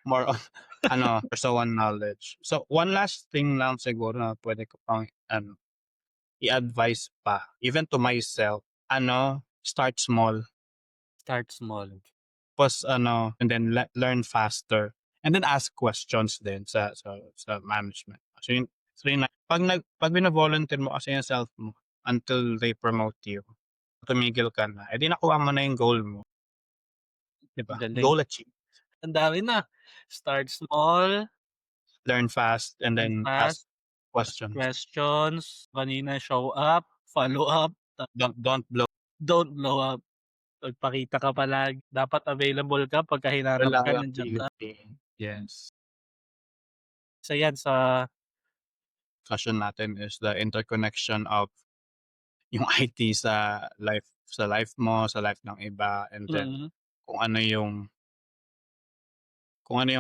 more on ano, personal knowledge. So, one last thing lang siguro na puwede ko pang ano, i-advice pa, even to myself, ano, start small, Start small. tapos ano, and then learn faster, and then ask questions din sa management. So yun na 'pag vino-volunteer mo kasi yung self mo until they promote you, tumigil ka na, eh, di nakuha mo na yung goal mo, 'di ba? Galing. Goal achieved. Ang dami na. Start small, Learn fast and learn then ask fast, ask questions. questions, kanina show up, follow up, Don't blow. don't blow up. Magpakita ka palagi. Dapat available ka pagka hinanap ka, nandiyan ka. Reliability, yes. Isa yan sa Discussion natin is the interconnection of yung IT sa life mo, sa life ng iba, and then mm, kung ano yung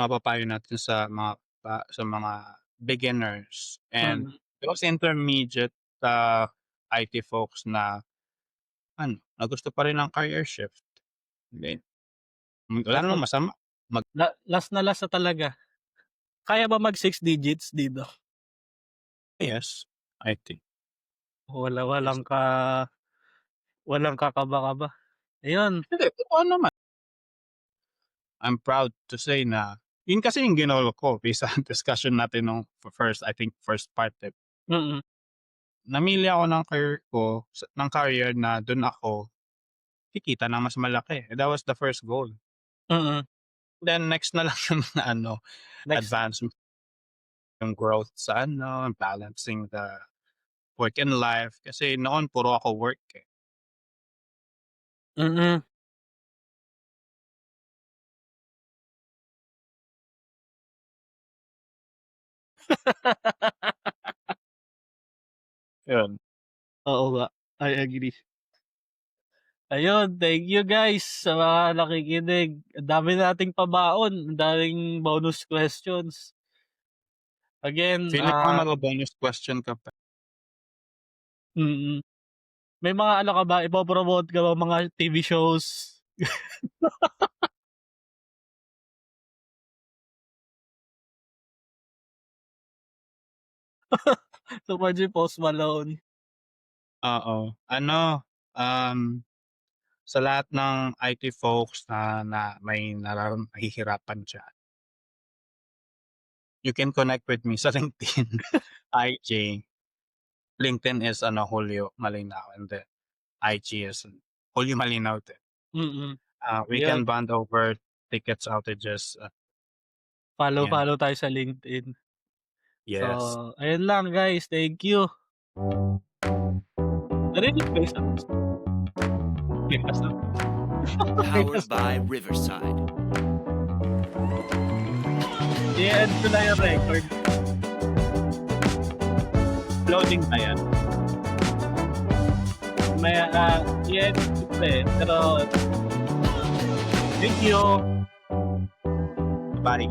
mapapayo natin sa mga beginners and mm. those intermediate, IT folks na ano, na gusto pa rin ng career shift. Hindi, wala Last na namang masama. last na last na talaga. Kaya ba mag 6 digits dito? Yes, IT. Wala Yes. walang kakaba-kaba. Ayun, Hindi, totoo naman. I'm proud to say na yun kasi yung ginol ko based sa discussion natin nung first part, eh. mm, Namili ako ng career na dun ako kikita ng mas malaki. That was the first goal. mm. Then next na lang yung ano, Next advancement, yung growth sa ano, balancing the work and life. Kasi noon puro ako work, eh. mm. Yun. Oo nga, I agree. Ayun, thank you guys sa mga nakikinig. Ang dami nating pabaon, ang daming bonus questions. Again, Feeling ko nga bonus question ka pa. mm. May mga ano ka ba, ipo-promote ka ba mga TV shows? Super G, Post Malone. Oo. Ano, um, sa lahat ng IT folks na may nahihirapan diyan, you can connect with me sa LinkedIn, IG. LinkedIn is ano, Julio Malinaw, and then IG is Julio Malinaw din. Mm, We ayun, can bond over tickets outages, yan. follow tayo sa LinkedIn. So, Yes. ayun lang guys, thank you. Narinig ko yung sabi ko. Powered by Riverside. I-end ko na yung record. Loading na yan. May, i-end ko pa eh. Pero, thank you. Bye.